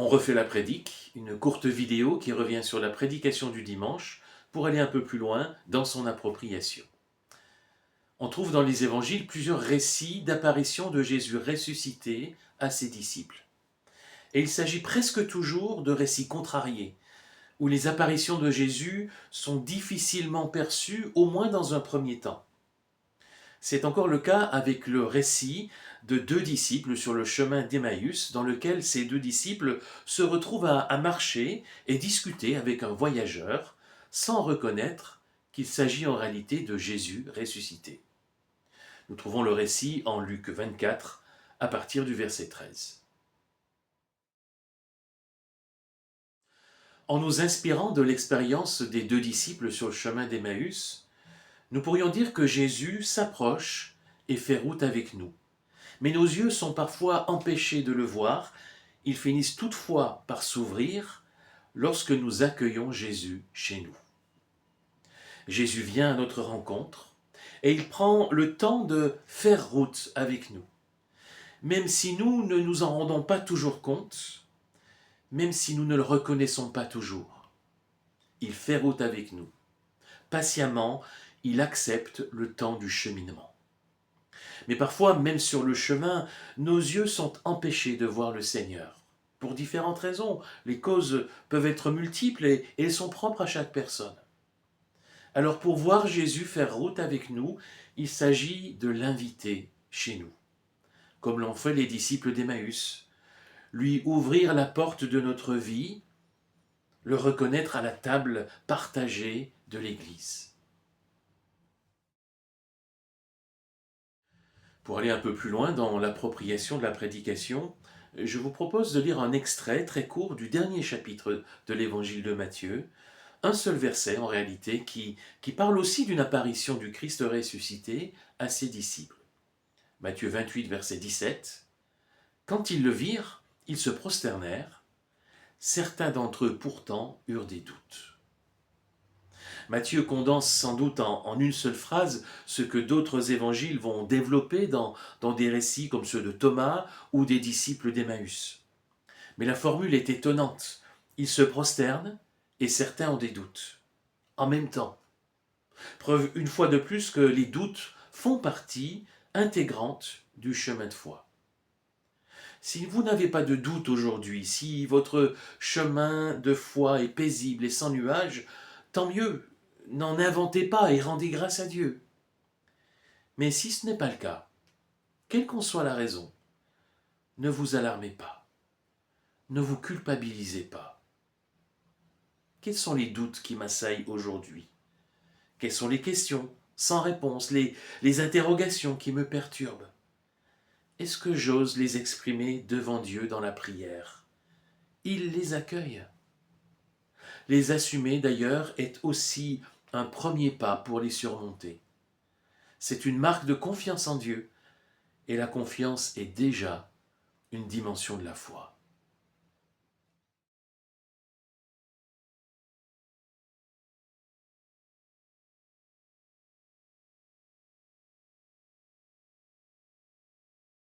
On refait la prédique, une courte vidéo qui revient sur la prédication du dimanche pour aller un peu plus loin dans son appropriation. On trouve dans les évangiles plusieurs récits d'apparitions de Jésus ressuscité à ses disciples. Et il s'agit presque toujours de récits contrariés, où les apparitions de Jésus sont difficilement perçues, au moins dans un premier temps. C'est encore le cas avec le récit de deux disciples sur le chemin d'Emmaüs, dans lequel ces deux disciples se retrouvent à marcher et discuter avec un voyageur, sans reconnaître qu'il s'agit en réalité de Jésus ressuscité. Nous trouvons le récit en Luc 24, à partir du verset 13. En nous inspirant de l'expérience des deux disciples sur le chemin d'Emmaüs, nous pourrions dire que Jésus s'approche et fait route avec nous. Mais nos yeux sont parfois empêchés de le voir, ils finissent toutefois par s'ouvrir lorsque nous accueillons Jésus chez nous. Jésus vient à notre rencontre et il prend le temps de faire route avec nous. Même si nous ne nous en rendons pas toujours compte, même si nous ne le reconnaissons pas toujours, il fait route avec nous. Patiemment, il accepte le temps du cheminement. Mais parfois, même sur le chemin, nos yeux sont empêchés de voir le Seigneur. Pour différentes raisons, les causes peuvent être multiples et elles sont propres à chaque personne. Alors pour voir Jésus faire route avec nous, il s'agit de l'inviter chez nous, comme l'ont fait les disciples d'Emmaüs, lui ouvrir la porte de notre vie, le reconnaître à la table partagée de l'Église. Pour aller un peu plus loin dans l'appropriation de la prédication, je vous propose de lire un extrait très court du dernier chapitre de l'Évangile de Matthieu, un seul verset en réalité qui parle aussi d'une apparition du Christ ressuscité à ses disciples. Matthieu 28, verset 17. « Quand ils le virent, ils se prosternèrent. Certains d'entre eux pourtant eurent des doutes. » Matthieu condense sans doute en une seule phrase ce que d'autres évangiles vont développer dans des récits comme ceux de Thomas ou des disciples d'Emmaüs. Mais la formule est étonnante. Ils se prosternent et certains ont des doutes. En même temps. Preuve une fois de plus que les doutes font partie intégrante du chemin de foi. Si vous n'avez pas de doute aujourd'hui, si votre chemin de foi est paisible et sans nuage, tant mieux, n'en inventez pas et rendez grâce à Dieu. Mais si ce n'est pas le cas, quelle qu'en soit la raison, ne vous alarmez pas, ne vous culpabilisez pas. Quels sont les doutes qui m'assaillent aujourd'hui? Quelles sont les questions sans réponse, les interrogations qui me perturbent? Est-ce que j'ose les exprimer devant Dieu dans la prière? Il les accueille. Les assumer d'ailleurs est aussi un premier pas pour les surmonter. C'est une marque de confiance en Dieu, et la confiance est déjà une dimension de la foi.